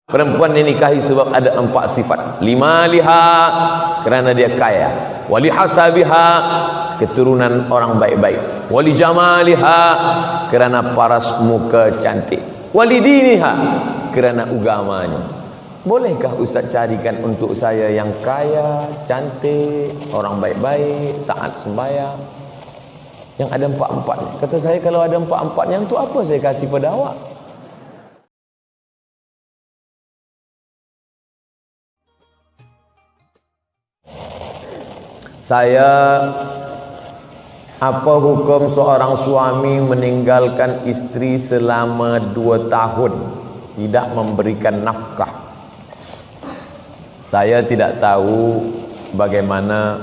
Perempuan dinikahi sebab ada 4 sifat. Limaliha, kerana dia kaya. Wali hasabiha, keturunan orang baik-baik. Wali jamaliha, kerana paras muka cantik. Wali diniha, kerana agamanya. Bolehkah Ustaz carikan untuk saya yang kaya, cantik, orang baik-baik, taat sembahyang, yang ada 4-4? Kata saya, kalau ada 4-4-nya, untuk apa saya kasih pada awak? Apa hukum seorang suami meninggalkan istri selama 2 tahun tidak memberikan nafkah? Saya tidak tahu bagaimana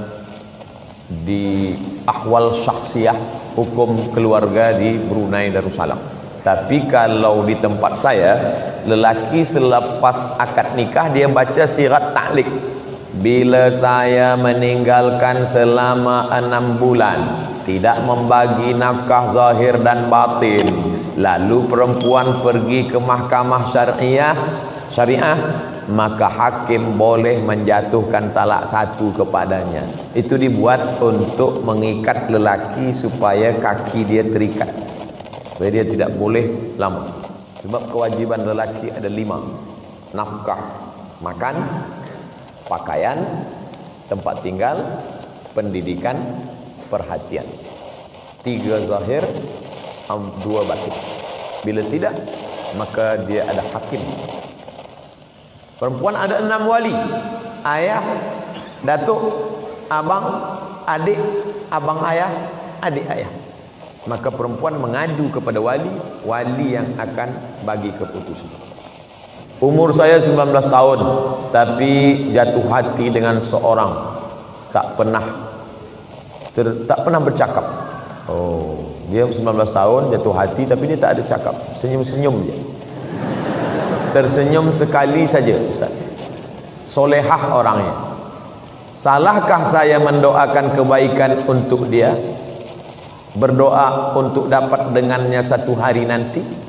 di ahwal syakhsiyah hukum keluarga di Brunei Darussalam. Tapi kalau di tempat saya, lelaki selepas akad nikah dia baca sirat ta'liq. Bila saya meninggalkan selama 6 bulan, tidak membagi nafkah zahir dan batin, lalu perempuan pergi ke mahkamah syariah, maka hakim boleh menjatuhkan talak 1 kepadanya. Itu dibuat untuk mengikat lelaki supaya kaki dia terikat, supaya dia tidak boleh lama. Sebab kewajiban lelaki ada 5: nafkah, makan, pakaian, tempat tinggal, pendidikan, perhatian. 3 zahir, 2 batin. Bila tidak, maka dia ada hakim. Perempuan ada 6 wali: ayah, datuk, abang, adik, abang ayah, adik ayah. Maka perempuan mengadu kepada wali yang akan bagi keputusan. Umur saya 19 tahun, tapi jatuh hati dengan seorang, tak pernah bercakap. Dia 19 tahun jatuh hati, tapi dia tak ada cakap, senyum-senyum je. Tersenyum sekali saja, Ustaz. Solehah orangnya. Salahkah saya mendoakan kebaikan untuk dia? Berdoa untuk dapat dengannya satu hari nanti?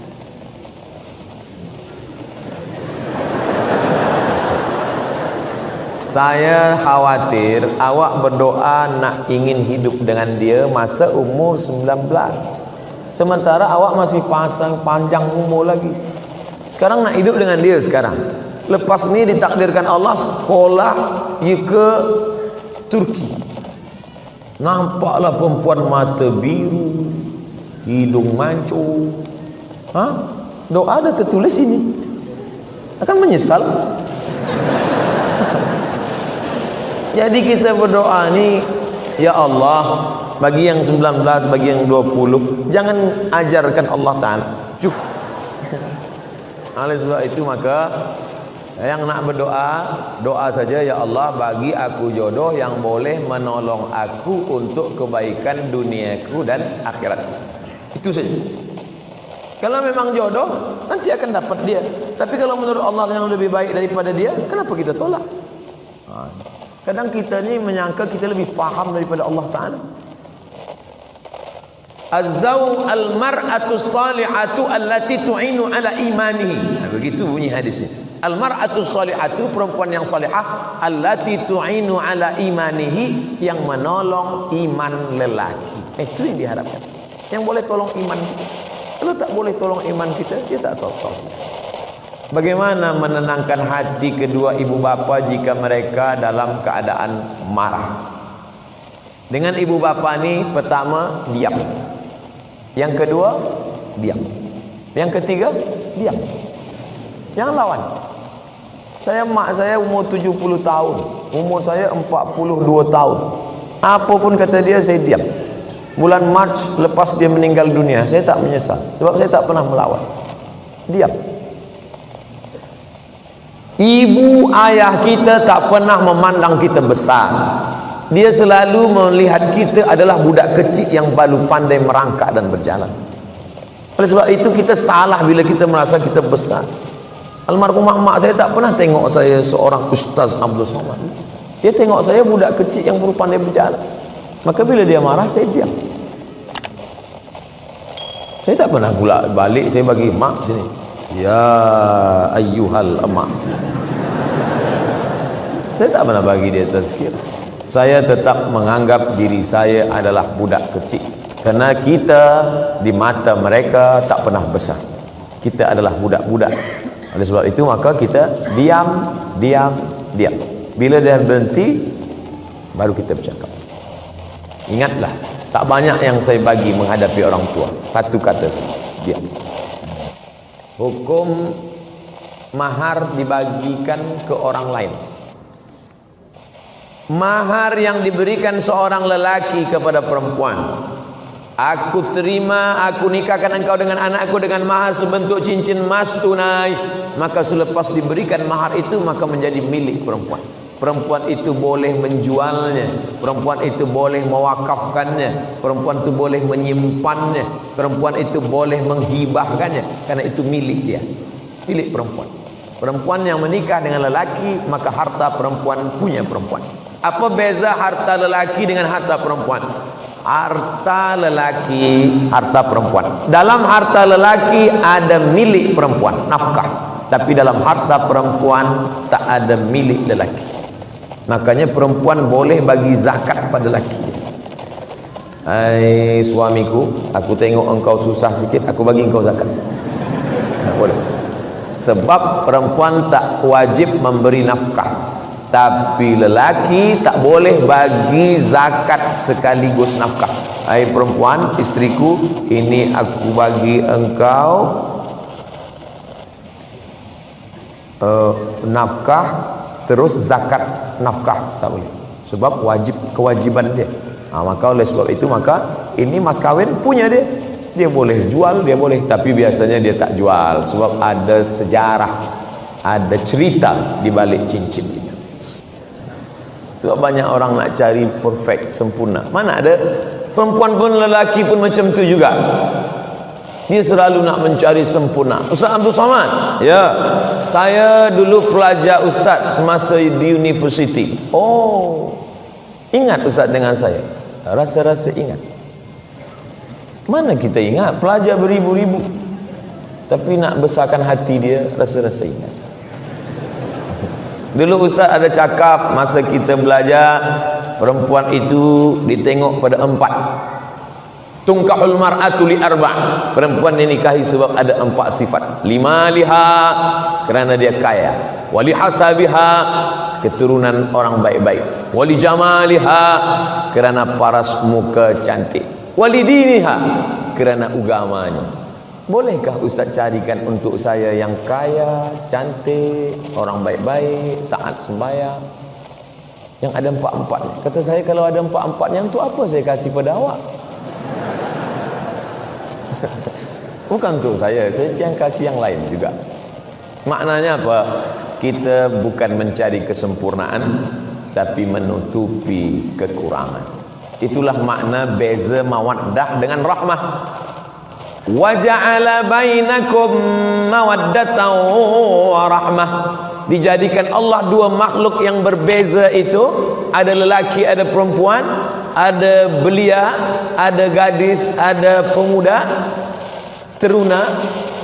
Saya khawatir awak berdoa nak ingin hidup dengan dia masa umur 19, sementara awak masih panjang umur lagi. Sekarang nak hidup dengan dia sekarang. Lepas ni ditakdirkan Allah sekolah ke Turki. Nampaklah perempuan mata biru, hidung mancung. Doa ada tertulis ini. Akan menyesal. Jadi kita berdoa ni, ya Allah, bagi yang 19, bagi yang 20, jangan ajarkan Allah Ta'ala cukup. Oleh sebab itu maka yang nak berdoa, doa saja, ya Allah, bagi aku jodoh yang boleh menolong aku untuk kebaikan duniaku dan akhiratku. Itu saja. Kalau memang jodoh, nanti akan dapat dia. Tapi kalau menurut Allah yang lebih baik daripada dia, kenapa kita tolak? Kadang kita ni menyangka kita lebih faham daripada Allah Ta'ala. Az-zaw al-mar'atu salihatu allati tu'inu ala imanihi. Begitu bunyi hadisnya. Al-mar'atu salihatu, perempuan yang salihah, allati tu'inu ala imanihi, yang menolong iman lelaki. Itu yang diharapkan. Yang boleh tolong iman kita. Kalau tak boleh tolong iman kita, dia tak tolong. Bagaimana menenangkan hati kedua ibu bapa jika mereka dalam keadaan marah? Dengan ibu bapa ni, pertama, diam. Yang kedua, diam. Yang ketiga, diam. Jangan lawan. Mak saya umur 70 tahun, umur saya 42 tahun. Apapun kata dia, saya diam. Bulan Mac lepas dia meninggal dunia, saya tak menyesal, sebab saya tak pernah melawan. Diam. Ibu ayah kita tak pernah memandang kita besar. Dia selalu melihat kita adalah budak kecil yang baru pandai merangkak dan berjalan. Oleh sebab itu kita salah bila kita merasa kita besar. Almarhumah mak saya tak pernah tengok saya seorang Ustaz Abdul Somad. Dia tengok saya budak kecil yang baru pandai berjalan. Maka bila dia marah, saya diam. Saya tak pernah pula balik, saya bagi mak sini. Ya ayyuhal emak. Saya tak pernah bagi dia tazkir. Saya tetap menganggap diri saya adalah budak kecil, karena kita di mata mereka tak pernah besar. Kita adalah budak-budak. Oleh sebab itu maka kita diam. Bila dia berhenti, baru kita bercakap. Ingatlah, tak banyak yang saya bagi menghadapi orang tua. Satu kata saja, diam. Hukum mahar dibagikan ke orang lain. Mahar yang diberikan seorang lelaki kepada perempuan, aku terima, aku nikahkan engkau dengan anakku dengan mahar sebentuk cincin emas tunai, maka selepas diberikan mahar itu maka menjadi milik perempuan. Perempuan itu boleh menjualnya, perempuan itu boleh mewakafkannya, perempuan itu boleh menyimpannya, perempuan itu boleh menghibahkannya, karena itu milik dia, milik perempuan. Perempuan yang menikah dengan lelaki, maka harta perempuan punya perempuan. Apa beza harta lelaki dengan harta perempuan? Harta lelaki, harta perempuan. Dalam harta lelaki ada milik perempuan, nafkah. Tapi dalam harta perempuan tak ada milik lelaki. Makanya perempuan boleh bagi zakat pada lelaki. Hai suamiku, aku tengok engkau susah sikit, aku bagi engkau zakat. Boleh. Sebab perempuan tak wajib memberi nafkah, tapi lelaki tak boleh bagi zakat sekaligus nafkah. Hai perempuan, istriku, ini aku bagi engkau nafkah terus zakat nafkah, tak boleh. Sebab wajib, kewajiban dia. Maka oleh sebab itu maka ini mas kawin punya dia. Dia boleh jual, dia boleh, tapi biasanya dia tak jual sebab ada sejarah, ada cerita di balik cincin itu. Sebab banyak orang nak cari perfect, sempurna. Mana ada, perempuan pun lelaki pun macam tu juga. Dia selalu nak mencari sempurna. Ustaz Abdul Somad, ya, saya dulu pelajar ustaz semasa di universiti. Oh, ingat ustaz dengan saya? Rasa-rasa ingat. Mana kita ingat, pelajar beribu-ribu, tapi nak besarkan hati dia, rasa-rasa ingat. Dulu ustaz ada cakap masa kita belajar, perempuan itu ditengok pada 4. Tungkahul mar'atu li arba'. Perempuan dinikahi sebab ada 4 sifat. Limaliha, kerana dia kaya. Wali hasabiha, keturunan orang baik-baik. Wali jamaliha, kerana paras muka cantik. Wali diniha, kerana agamanya. Bolehkah ustaz carikan untuk saya yang kaya, cantik, orang baik-baik, taat sembahyang, yang ada 4-4? Kata saya, kalau ada 4-4 yang tu apa saya kasih pada awak? Bukan untuk saya yang kasih yang lain juga. Maknanya apa? Kita bukan mencari kesempurnaan, tapi menutupi kekurangan. Itulah makna beza mawaddah dengan rahmah. Wa ja'ala bainakum mawaddatan wa rahmah. Dijadikan Allah dua makhluk yang berbeza itu, ada lelaki, ada perempuan, ada belia, ada gadis, ada pemuda, teruna.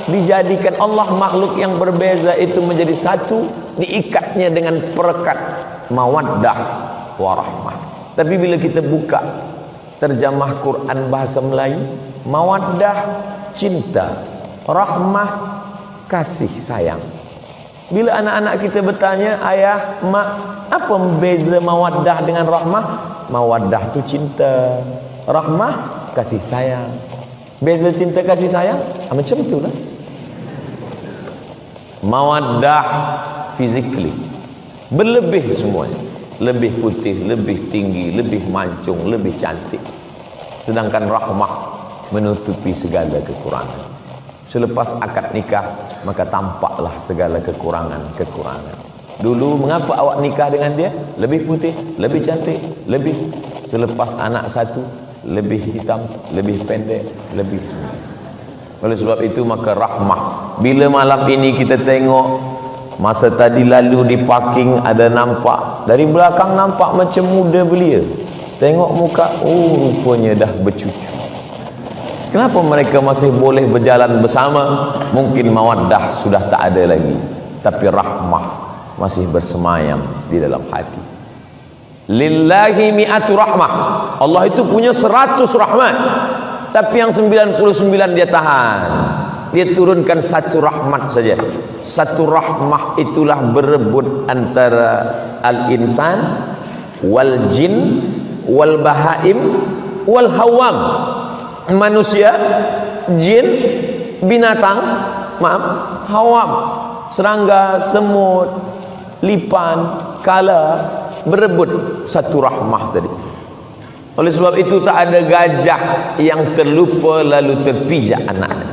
Dijadikan Allah makhluk yang berbeza itu menjadi satu, diikatnya dengan perekat mawaddah warahmah. Tapi bila kita buka terjemah Quran bahasa Melayu, mawaddah cinta, rahmah kasih sayang. Bila anak-anak kita bertanya, ayah, mak, apa beza mawaddah dengan rahmah? Mawaddah tu cinta, rahmah kasih sayang. Beza cinta kasih sayang macam itulah. Mawaddah physically berlebih semuanya, lebih putih, lebih tinggi, lebih mancung, lebih cantik. Sedangkan rahmah menutupi segala kekurangan. Selepas akad nikah, maka tampaklah segala kekurangan-kekurangan. Dulu mengapa awak nikah dengan dia? Lebih putih, lebih cantik, lebih. Selepas anak satu, lebih hitam, lebih pendek, lebih. Oleh sebab itu maka rahmah. Bila malam ini kita tengok, masa tadi lalu di parking ada nampak, dari belakang nampak macam muda belia. Tengok muka, oh rupanya dah bercucu. Kenapa mereka masih boleh berjalan bersama? Mungkin mawaddah sudah tak ada lagi, tapi rahmah masih bersemayam di dalam hati. Lillahi mi'atu rahmah. Allah itu punya 100 rahmat, tapi yang 99 dia tahan. Dia turunkan satu rahmat saja. Satu rahmah itulah berebut antara al-insan wal jin wal bahaim wal hawam. Manusia, jin, binatang, maaf, hawam, serangga, semut, lipan, kala, berebut satu rahmah tadi. Oleh sebab itu tak ada gajah yang terlupa lalu terpijak anaknya,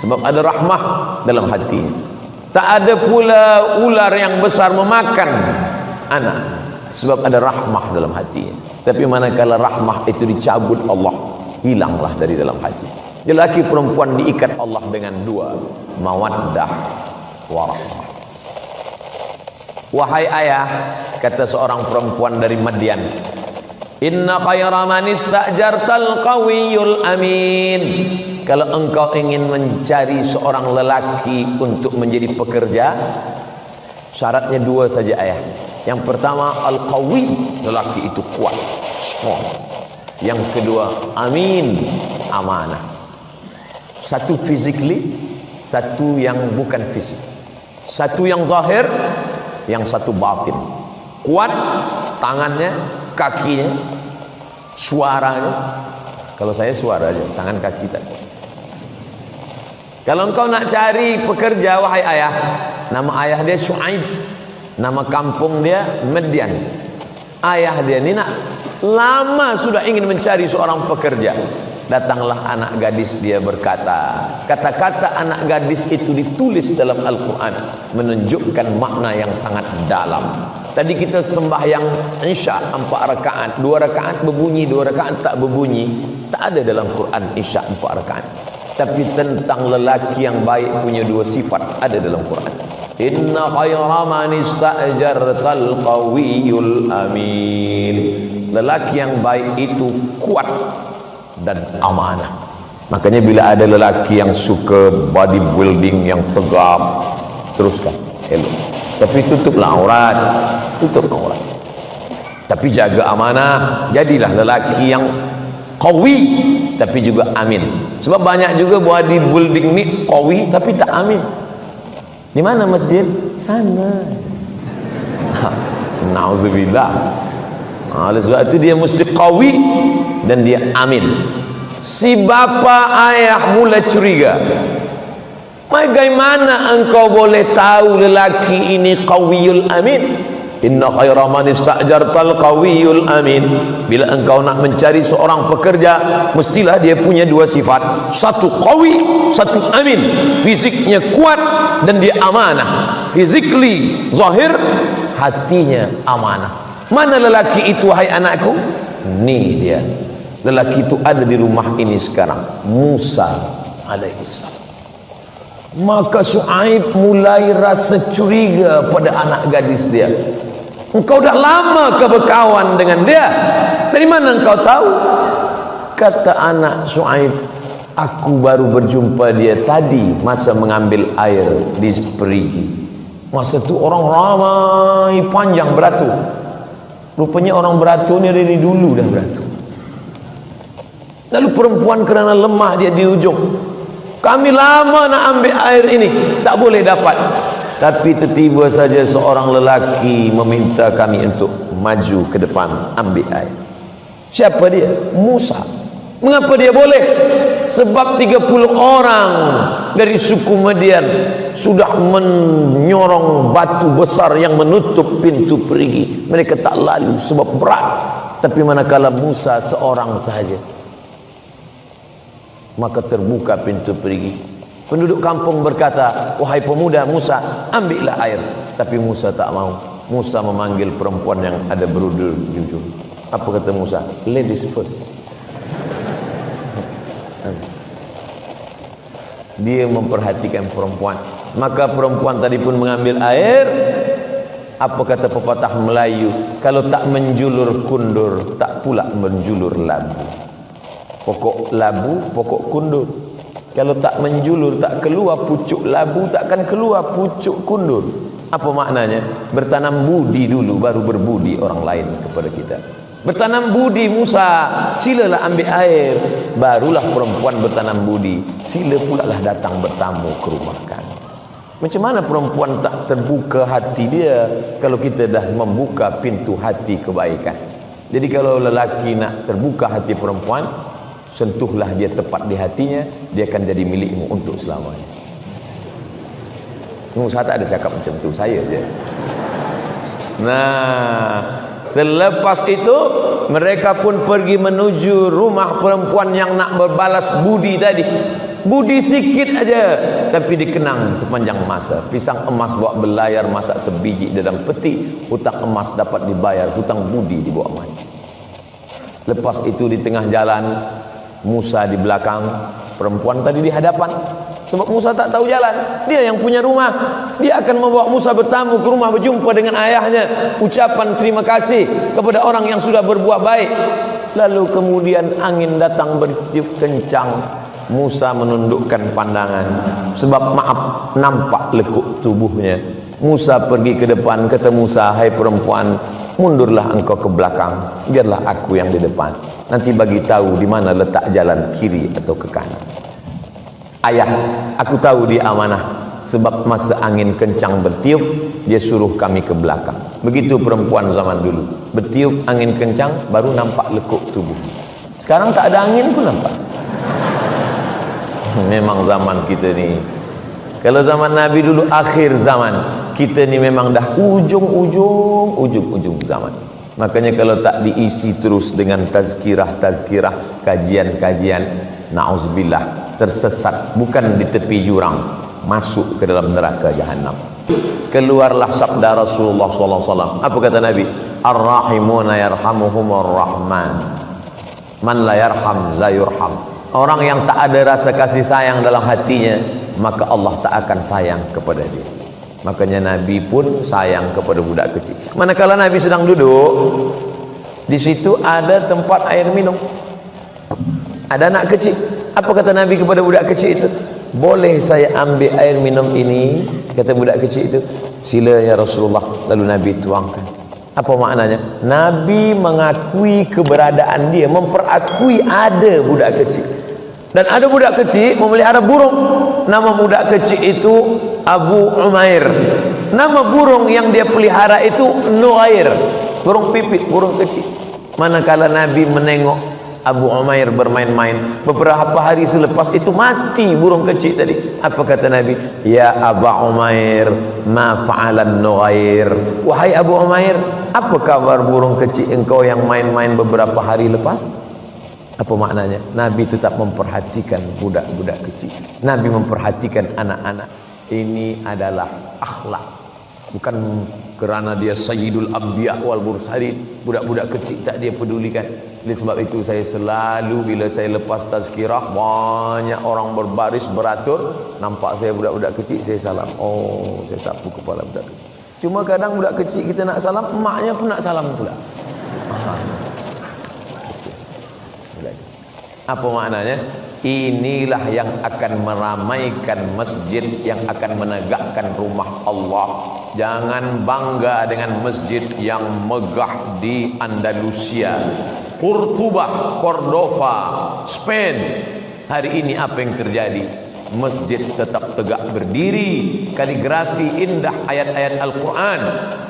sebab ada rahmah dalam hatinya. Tak ada pula ular yang besar memakan anak, sebab ada rahmah dalam hatinya. Tapi manakala rahmah itu dicabut Allah, hilanglah dari dalam hati. Lelaki perempuan diikat Allah dengan dua, mawaddah warahmah. Wahai ayah, kata seorang perempuan dari Madian, inna khayra man istajartal qawiyul amin. Kalau engkau ingin mencari seorang lelaki untuk menjadi pekerja, syaratnya dua saja ayah. Yang pertama al-qawi, lelaki itu kuat, strong. Yang kedua amin, amanah. Satu physically, satu yang bukan fisik. Satu yang zahir, yang satu batin. Kuat tangannya, kakinya, suaranya. Kalau saya suara aja, tangan kaki tak kuat. Kalau engkau nak cari pekerja, wahai ayah, nama ayah dia Syuaib, nama kampung dia Madian. Ayah dia ni nak lama sudah ingin mencari seorang pekerja. Datanglah anak gadis dia berkata, kata-kata anak gadis itu ditulis dalam Al-Quran, menunjukkan makna yang sangat dalam. Tadi kita sembahyang Isya 4 rakaat, 2 rakaat berbunyi, 2 rakaat tak berbunyi. Tak ada dalam Quran Isya 4 rakaat. Tapi tentang lelaki yang baik punya 2 sifat ada dalam Quran. Inna khayra man ista'jartal qawiyul amin. Lelaki yang baik itu kuat dan amanah. Makanya bila ada lelaki yang suka bodybuilding yang tegap, teruskan, elok. Tapi tutuplah aurat, tutup aurat. Tapi jaga amanah, jadilah lelaki yang qawi tapi juga amin. Sebab banyak juga bodybuilding ni qawi tapi tak amin. Di mana masjid? Sana. Nauzubillah. Oleh sebab itu dia mesti qawi dan dia amin. Si bapa ayah mula curiga, bagaimana engkau boleh tahu lelaki ini qawiyul amin? Inna khaira man ista'jartal qawiyul amin. Bila engkau nak mencari seorang pekerja, mestilah dia punya 2 sifat, satu qawi, satu amin. Fisiknya kuat dan dia amanah. Physically zahir, hatinya amanah. Mana lelaki itu hai anakku? Ni dia. Lelaki itu ada di rumah ini sekarang, Musa alaihissalam. Maka Syuaib mulai rasa curiga pada anak gadis dia. Engkau dah lama ke berkawan dengan dia? Dari mana engkau tahu? Kata anak Syuaib, aku baru berjumpa dia tadi masa mengambil air di perigi. Masa tu orang ramai panjang beratur. Rupanya orang beratur ni dari dulu dah beratur. Lalu perempuan kerana lemah dia di ujung. Kami lama nak ambil air ini, tak boleh dapat. Tapi tiba-tiba saja seorang lelaki meminta kami untuk maju ke depan ambil air. Siapa dia? Musa. Mengapa dia boleh? Sebab 30 orang dari suku Madian sudah menyorong batu besar yang menutup pintu perigi. Mereka tak lalu sebab berat. Tapi manakala Musa seorang sahaja, maka terbuka pintu perigi. Penduduk kampung berkata, wahai pemuda Musa, ambillah air. Tapi Musa tak mau. Musa memanggil perempuan yang ada berudul jujur. Apa kata Musa? Ladies first. Dia memperhatikan perempuan. Maka perempuan tadi pun mengambil air. Apa kata pepatah Melayu? Kalau tak menjulur kundur, tak pula menjulur labu. Pokok labu, pokok kundur. Kalau tak menjulur, tak keluar pucuk labu, takkan keluar pucuk kundur. Apa maknanya? Bertanam budi dulu, baru berbudi orang lain kepada kita. Bertanam budi Musa, silalah ambil air. Barulah perempuan bertanam budi, sila pula lah datang bertamu ke rumah kami. Macam mana perempuan tak terbuka hati dia kalau kita dah membuka pintu hati kebaikan? Jadi kalau lelaki nak terbuka hati perempuan, sentuhlah dia tepat di hatinya, dia akan jadi milikmu untuk selamanya. Saya tak ada cakap macam tu, saya je. Nah, selepas itu mereka pun pergi menuju rumah perempuan yang nak berbalas budi tadi. Budi sikit aja, tapi dikenang sepanjang masa. Pisang emas bawa belayar, masak sebiji dalam peti. Hutang emas dapat dibayar, hutang budi dibawa mati. Lepas itu di tengah jalan, Musa di belakang, perempuan tadi di hadapan. Sebab Musa tak tahu jalan, dia yang punya rumah. Dia akan membawa Musa bertamu ke rumah, berjumpa dengan ayahnya, ucapan terima kasih kepada orang yang sudah berbuat baik. Lalu kemudian angin datang bertiup kencang. Musa menundukkan pandangan, sebab maaf, nampak lekuk tubuhnya. Musa pergi ke depan, kata Musa, hai perempuan, mundurlah engkau ke belakang, biarlah aku yang di depan. Nanti bagi tahu di mana letak jalan kiri atau ke kanan. Ayah, aku tahu dia amanah, sebab masa angin kencang bertiup, dia suruh kami ke belakang. Begitu perempuan zaman dulu, bertiup angin kencang, baru nampak lekuk tubuh. Sekarang tak ada angin pun nampak. Memang zaman kita ni, kalau zaman Nabi dulu akhir zaman, kita ni memang dah ujung zaman. Makanya kalau tak diisi terus dengan tazkirah, kajian-kajian, na'udzubillah, tersesat, bukan di tepi jurang, masuk ke dalam neraka jahanam. Keluarlah sabda Rasulullah SAW. Apa kata Nabi? Ar-rahimuna yarhamuhumur rahman, man la yarham la yurham. Orang yang tak ada rasa kasih sayang dalam hatinya, maka Allah tak akan sayang kepada dia. Makanya Nabi pun sayang kepada budak kecil. Manakala Nabi sedang duduk, di situ ada tempat air minum, ada anak kecil. Apa kata Nabi kepada budak kecil itu? Boleh saya ambil air minum ini? Kata budak kecil itu. Sila ya Rasulullah. Lalu Nabi tuangkan. Apa maknanya? Nabi mengakui keberadaan dia, memperakui ada budak kecil. Dan ada budak kecil memelihara burung. Nama budak kecil itu Abu Umair. Nama burung yang dia pelihara itu Nuair, burung pipit, burung kecil. Manakala Nabi menengok Abu Umair bermain-main, beberapa hari selepas itu mati burung kecil tadi. Apa kata Nabi? Ya Abu Umair, ma fa'alan Nuair. Wahai Abu Umair, apa kabar burung kecil engkau yang main-main beberapa hari lepas? Apa maknanya? Nabi tetap memperhatikan budak-budak kecil. Nabi memperhatikan anak-anak. Ini adalah akhlak. Bukan kerana dia Sayyidul Anbiya wal Mursalin, budak-budak kecil tak dia pedulikan. Oleh sebab itu saya selalu bila saya lepas tazkirah, banyak orang berbaris beratur, nampak saya budak-budak kecil, saya salam. Oh, saya sapu kepala budak kecil. Cuma kadang budak kecil kita nak salam, emaknya pun nak salam pula. Apa maknanya? Inilah yang akan meramaikan masjid, yang akan menegakkan rumah Allah. Jangan bangga dengan masjid yang megah di Andalusia, Cordoba, Spain. Hari ini apa yang terjadi? Masjid tetap tegak berdiri, kaligrafi indah ayat-ayat Al-Quran,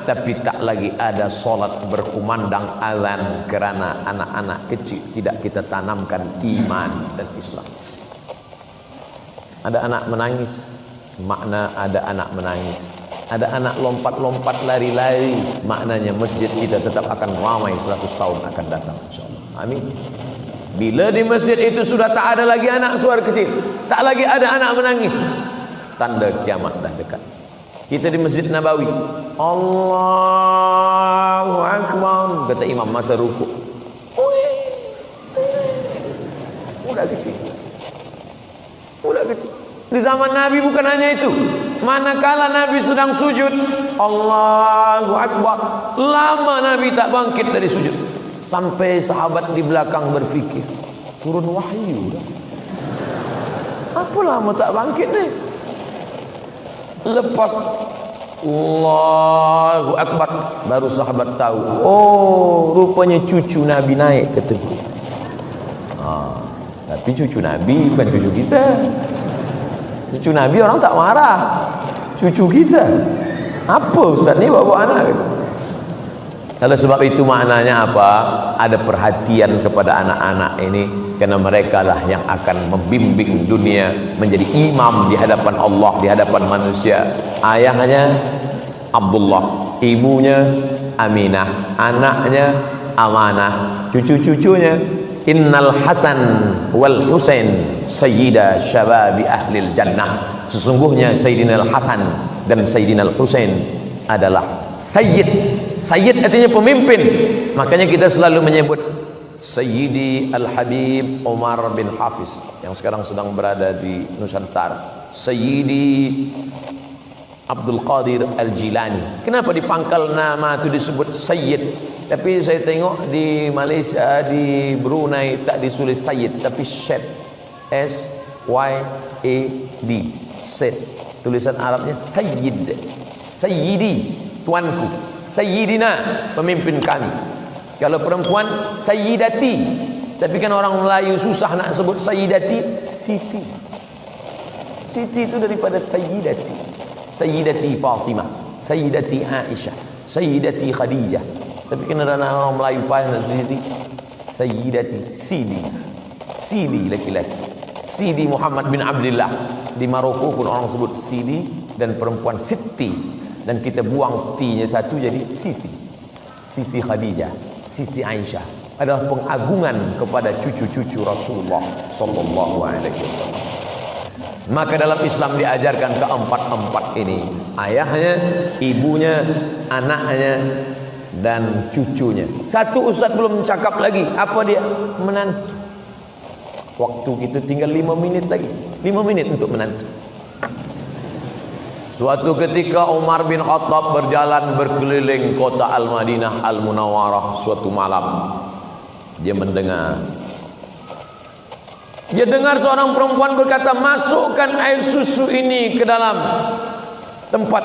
tapi tak lagi ada solat berkumandang azan kerana anak-anak kecil tidak kita tanamkan iman dan Islam. Ada anak menangis, makna ada anak menangis. Ada anak lompat-lompat lari-lari, maknanya masjid kita tetap akan ramai 100 tahun akan datang, insyaAllah. Amin. Bila di masjid itu sudah tak ada lagi anak suara kecil, tak lagi ada anak menangis, tanda kiamat dah dekat. Kita di Masjid Nabawi, Allahu Akbar, kata imam masa rukuk. Budak kecil. Di zaman Nabi bukan hanya itu. Manakala Nabi sedang sujud, Allahu Akbar, lama Nabi tak bangkit dari sujud. Sampai sahabat di belakang berfikir, turun wahyu dah. Apa lama tak bangkit ni? Lepas Allahu Akbar, baru sahabat tahu, oh rupanya cucu Nabi naik ke teguk. Tapi cucu Nabi bukan cucu kita. Cucu Nabi orang tak marah. Cucu kita. Apa ustaz ni bawa anak? Kalau sebab itu maknanya apa? Ada perhatian kepada anak-anak ini, karena mereka lah yang akan membimbing dunia menjadi imam di hadapan Allah, di hadapan manusia. Ayahnya Abdullah, ibunya Aminah, anaknya Amanah, cucu-cucunya Innal Hasan wal Husain sayyida syababi ahlil jannah. Sesungguhnya Sayyidina Al-Hasan dan Sayyidina Al-Husain adalah sayyid. Sayyid artinya pemimpin. Makanya kita selalu menyebut Sayyidi Al-Habib Umar bin Hafiz yang sekarang sedang berada di Nusantara, Sayyidi Abdul Qadir Al-Jilani. Kenapa di pangkal nama itu disebut Sayyid? Tapi saya tengok di Malaysia, di Brunei tak ditulis Sayyid, tapi Syed, S-Y-A-D, Syed. Tulisan Arabnya Sayyid, Sayyidi, tuanku, Sayyidina, pemimpin kami. Kalau perempuan Sayyidati, tapi kan orang Melayu susah nak sebut Sayyidati, Siti. Siti itu daripada Sayyidati. Sayyidati Fatimah, Sayyidati Aisyah, Sayyidati Khadijah. Tapi kena orang Melayu payah nak Siti. Sayyidati, Sidi, Sidi laki-laki, Sidi Muhammad bin Abdullah. Di Maroko pun orang sebut Sidi, dan perempuan Siti, dan kita buang T-nya satu jadi Siti. Siti Khadijah, Siti Aisyah adalah pengagungan kepada cucu-cucu Rasulullah sallallahu alaihi wasallam. Maka dalam Islam diajarkan keempat-empat ini, ayahnya, ibunya, anaknya, dan cucunya. Satu ustaz belum cakap lagi, apa dia? Menantu. Waktu kita tinggal 5 minit lagi, 5 minit untuk menantu. Suatu ketika Umar bin Khattab berjalan berkeliling kota Al-Madinah Al-Munawwarah suatu malam. Dia dengar seorang perempuan berkata, masukkan air susu ini ke dalam tempat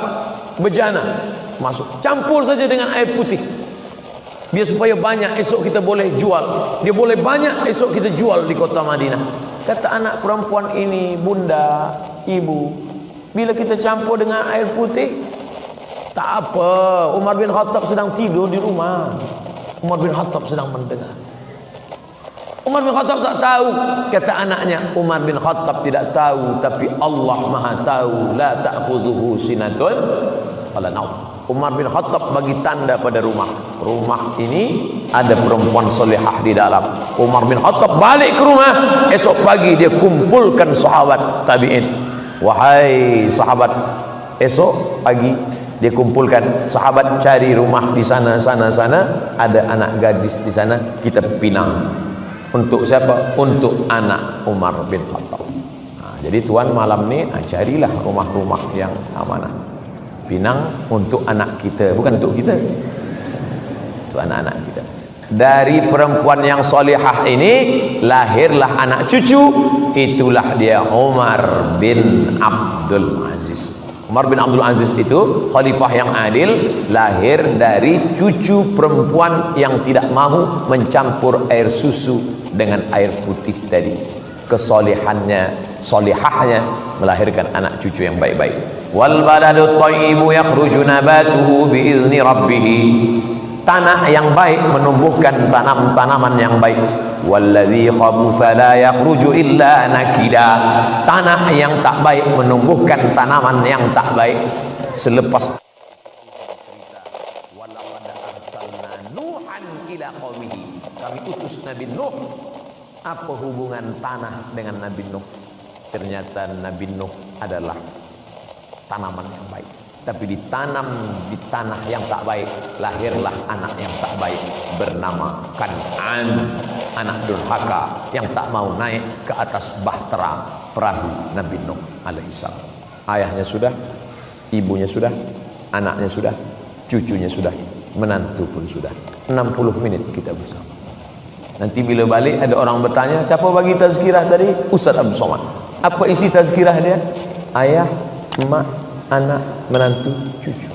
bejana. Masuk, campur saja dengan air putih, biar supaya banyak, esok kita boleh jual. Dia boleh banyak, esok kita jual di kota Madinah. Kata anak perempuan ini, bunda, ibu, bila kita campur dengan air putih, tak apa. Umar bin Khattab sedang tidur di rumah. Umar bin Khattab sedang mendengar. Umar bin Khattab tak tahu. Kata anaknya, Umar bin Khattab tidak tahu, tapi Allah Maha tahu. La ta'khudhuhu sinatun wala naum. Umar bin Khattab bagi tanda pada rumah. Rumah ini ada perempuan solehah di dalam. Umar bin Khattab balik ke rumah. Esok pagi dia kumpulkan sahabat tabi'in. Wahai sahabat, esok pagi dia kumpulkan sahabat, cari rumah di sana, ada anak gadis di sana, kita pinang. Untuk siapa? Untuk anak Umar bin Khattab. Jadi tuan malam ni carilah rumah-rumah yang amanah. Pinang untuk anak kita, bukan untuk kita, untuk anak-anak kita. Dari perempuan yang solihah ini lahirlah anak cucu. Itulah dia Umar bin Abdul Aziz. Umar bin Abdul Aziz itu khalifah yang adil, lahir dari cucu perempuan yang tidak mahu mencampur air susu dengan air putih tadi. Kesolihannya, solihahnya melahirkan anak cucu yang baik-baik. Wal baladu thayyibu yakhruju nabatuhu biizni rabbih. Tanah yang baik menumbuhkan tanaman yang baik. Walladzi khabutha la yakhruju illa nakida. Tanah yang tak baik menumbuhkan tanaman yang tak baik. Selepas cerita, walaqad arsalna nuhan ila qaumihi. Kami utus Nabi Nuh. Apa hubungan tanah dengan Nabi Nuh? Ternyata Nabi Nuh adalah tanaman yang baik, tapi ditanam di tanah yang tak baik, lahirlah anak yang tak baik bernama Kan'an, anak durhaka yang tak mau naik ke atas bahtera perahu Nabi Nuh alaihissalam. Ayahnya sudah, ibunya sudah, anaknya sudah, cucunya sudah, menantu pun sudah. 60 menit kita bersama. Nanti bila balik ada orang bertanya, siapa bagi tazkirah tadi? Ustaz Abdul Somad. Apa isi tazkirah dia? Ayah, emak, anak, menantu, cucu.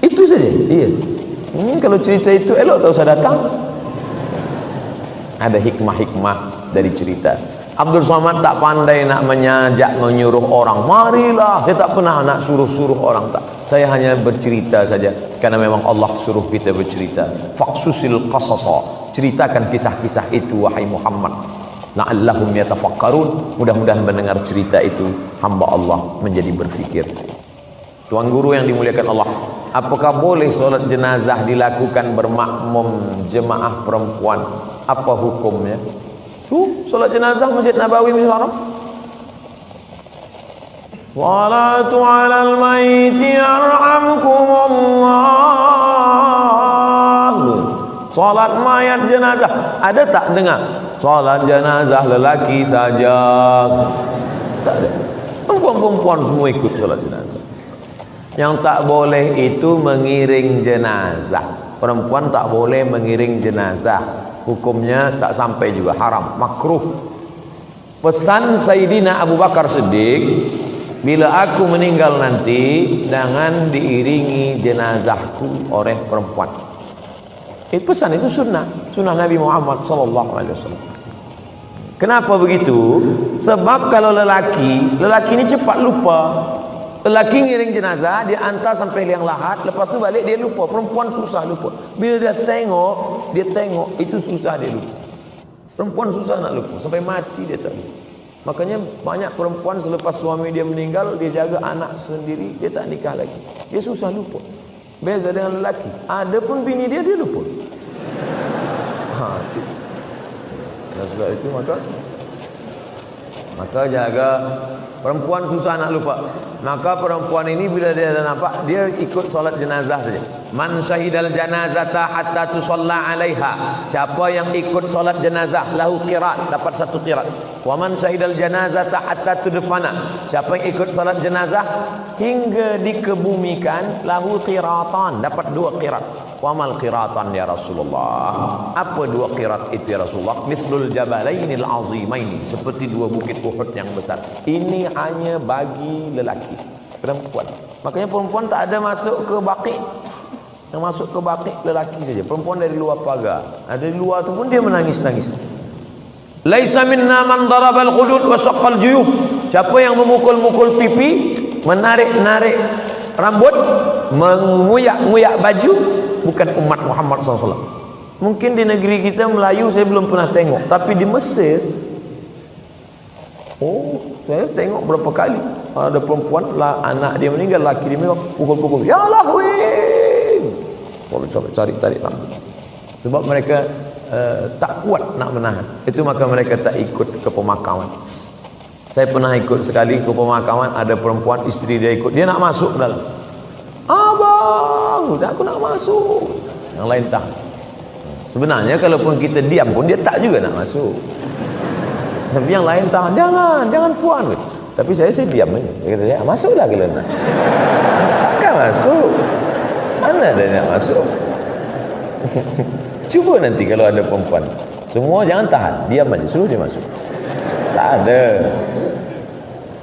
Itu saja. Iya. Kalau cerita itu elok tak usah datang. Ada hikmah-hikmah dari cerita. Abdul Somad tak pandai nak menyajak, menyuruh orang. Marilah. Saya tak pernah nak suruh-suruh orang, tak. Saya hanya bercerita saja. Karena memang Allah suruh kita bercerita. Faqsusil qasasa. Ceritakan kisah-kisah itu wahai Muhammad. La'allahum yatafakkarun. Mudah-mudahan mendengar cerita itu hamba Allah menjadi berfikir. Tuan guru yang dimuliakan Allah, apakah boleh solat jenazah dilakukan bermakmum jemaah perempuan? Apa hukumnya? Tu solat jenazah Masjid Nabawi, Masjid Haram. Salatu 'alal mayyiti yarhamkumullah. Salat mayat jenazah. Ada tak dengar? Salat jenazah lelaki saja. Tak ada. Perempuan-perempuan semua ikut salat jenazah. Yang tak boleh itu mengiring jenazah. Perempuan tak boleh mengiring jenazah. Hukumnya tak sampai juga, haram, makruh. Pesan Sayyidina Abu Bakar Siddiq, bila aku meninggal nanti jangan diiringi jenazahku oleh perempuan. Itu pesan, itu sunnah Nabi Muhammad SAW. Kenapa begitu? Sebab kalau lelaki ini cepat lupa. Lelaki ngiring jenazah, dia hantar sampai liang lahat, lepas tu balik dia lupa. Perempuan susah lupa. Bila dia tengok itu susah dia lupa. Perempuan susah nak lupa, sampai mati dia tak lupa. Makanya banyak perempuan selepas suami dia meninggal, dia jaga anak sendiri, dia tak nikah lagi. Dia susah lupa. Beza dengan lelaki, ada pun bini dia lupa. Dan sebab itu maka jaga. Perempuan susah nak lupa. Maka perempuan ini bila dia dah nampak, dia ikut solat jenazah saja. Man syahidal janazata hatta tusalla alaiha. Siapa yang ikut solat jenazah lahu qirat, dapat satu qirat. Wa man syahidal janazata hatta tudfana. Siapa yang ikut solat jenazah hingga dikebumikan lahu qiratan, dapat dua qirat. Wa mal qiratan ya Rasulullah. Apa dua qirat itu ya Rasulullah? Mithlul jabalainil azimaini, seperti dua bukit Uhud yang besar. Ini hanya bagi lelaki. Perempuan, makanya perempuan tak ada masuk ke baqi. Yang masuk ke baqi lelaki saja. Perempuan dari luar pagar. Dari luar tu pun dia menangis-nangis. Laisa minna man darabal khudud wa saqqal juyub. Siapa yang memukul-mukul pipi, menarik-narik rambut, menguyak-nguyak baju, bukan umat Muhammad SAW. Mungkin di negeri kita Melayu saya belum pernah tengok, tapi di Mesir, saya tengok berapa kali ada perempuan lah, anak dia meninggal, laki dia meninggal, pukul-pukul, ya lahwin, sampai tarik rambut. Sebab mereka tak kuat nak menahan. Itu maka mereka tak ikut ke pemakaman. Saya pernah ikut sekali ke pemakaman, ada perempuan, isteri dia ikut, dia nak masuk dalam. Abang, aku nak masuk. Yang lain tak. Sebenarnya kalaupun kita diam pun dia tak juga nak masuk. Tapi yang lain tahan, jangan puan. Tapi saya diam aja. Dia kata, ya, masuklah kalau nak. Takkan masuk. Mana ada nak masuk? Cuba nanti kalau ada perempuan, semua jangan tahan, diam aja, suruh dia masuk. Tak ada.